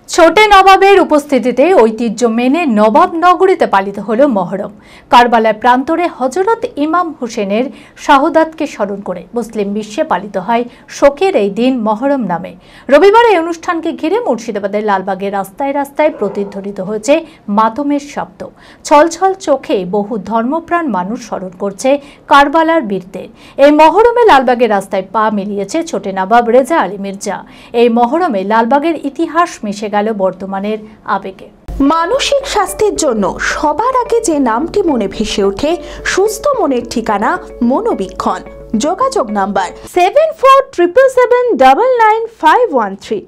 ছোটে নবাবের উপস্থিতিতে ঐতিহ্য মেনে নবাবনগরীতে পালিত হল মহরম। কারবালার প্রান্তরে হযরত ইমাম হুসেনের শাহাদাতকে স্মরণ করে মুসলিম বিশ্বে পালিত হয় শোকের এই দিন মহরম নামে। রবিবার এই অনুষ্ঠানকে ঘিরে মুর্শিদাবাদের লালবাগের রাস্তায় রাস্তায় প্রতিধ্বনিত হয়েছে মাতমের শব্দ। ছলছল চোখে বহু ধর্মপ্রাণ মানুষ স্মরণ করছে কারবালার বীরদের। এই মহরমে লালবাগের রাস্তায় পা মিলিয়েছে ছোটে নবাব রেজা আলী মির্জা। এই মহরমে লালবাগের ইতিহাস মিশে গেল বর্তমানের আবেগে। মানসিক স্বাস্থ্যের জন্য সবার আগে যে নামটি মনে ভেসে ওঠে সুস্থ মনের ঠিকানা মনোবীক্ষণ। যোগাযোগ নাম্বার 7477799513।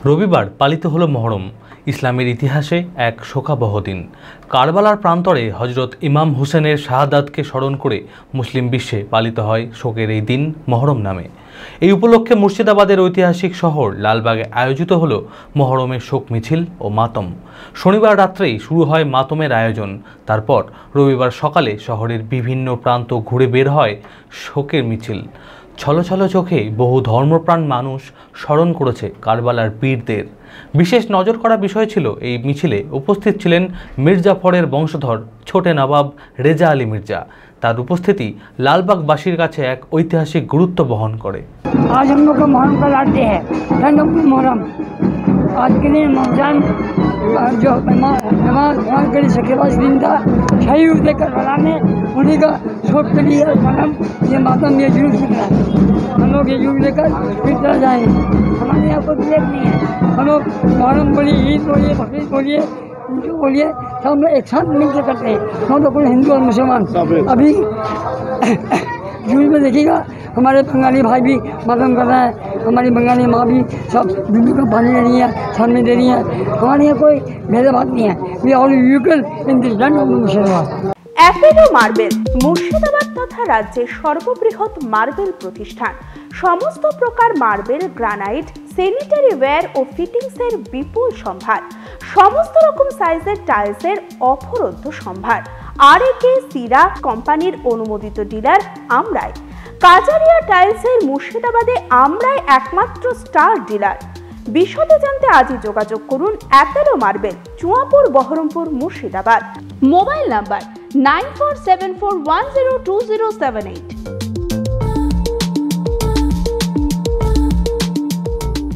রবিবার পালিত হলো মহরম, ইসলামের ইতিহাসে এক শোকাবহ দিন। কারবালার প্রান্তরে হযরত ইমাম হুসেনের শাহাদাতকে স্মরণ করে মুসলিম বিশ্বে পালিত হয় শোকের এই দিন মহরম নামে। এই উপলক্ষে মুর্শিদাবাদের ঐতিহাসিক শহর লালবাগে আয়োজিত হলো মহরমের শোক মিছিল ও মাতম। শনিবার রাত্রেই শুরু হয় মাতমের আয়োজন। তারপর রবিবার সকালে শহরের বিভিন্ন প্রান্ত ঘুরে বের হয় শোকের মিছিল। ছলছল চোখে বহু ধর্মপ্রাণ মানুষ স্মরণ করেছে কারবালার বীরদের। বিশেষ নজর করা বিষয় ছিল, এই মিছিলে উপস্থিত ছিলেন মির্জাফরের বংশধর ছোটে নবাব রেজা আলী মির্জা। তার উপস্থিতি লালবাগবাসীর কাছে এক ঐতিহাসিক গুরুত্ব বহন করে। आज हम लोग को मुहर्रम का लाते हैं मुहर्रम। आज के दिन रमजान जो नमाज के लिए शकीबाज दिन था, शहीद होते करबला में उन्हीं का शोक के लिए मुहर्रम ये मातम ये जुलूस निकला। हम लोग ये जुलूस लेकर फिर चला जाएंगे। हमारे यहाँ कोई ब्रेक नहीं है। हम लोग मुहर्रम बोलिए, ईद बोलिए, बकरीद बोलिए, जो बोलिए सब हम लोग एक साथ मिलकर करते हैं। हम लोग कोई हिंदू और मुसलमान। अभी जुलूस में देखिएगा हमारे बंगाली भाई भी मातम कर रहे हैं, हमारी बंगाली माँ भी सब दूध का पानी दे रही है, छानने दे रही है। हमारे यहाँ कोई भेदभाव नहीं है। We all equal in this land of Murshidabad. Apollo marble Murshidabad তথা রাজ্যের সর্ববৃহৎ মার্বেল প্রতিষ্ঠান। সমস্ত প্রকার মার্বেল, গ্রানাইট, স্যানিটারি ওয়্যার ও ফিটিংসের বিপুল সম্ভার। সমস্ত রকম সাইজের টাইলসের অফুরন্ত সম্ভার। আর.এ.কে সিরা কোম্পানির অনুমোদিত ডিলার আমরাই। কাজারিয়া টাইলসের মুর্শিদাবাদে আমরাই একমাত্র স্টার ডিলার। বিশদে জানতে আজই যোগাযোগ করুন Apollo marble, Chuapur, Baharampur, Murshidabad. Mobile number 9474102078।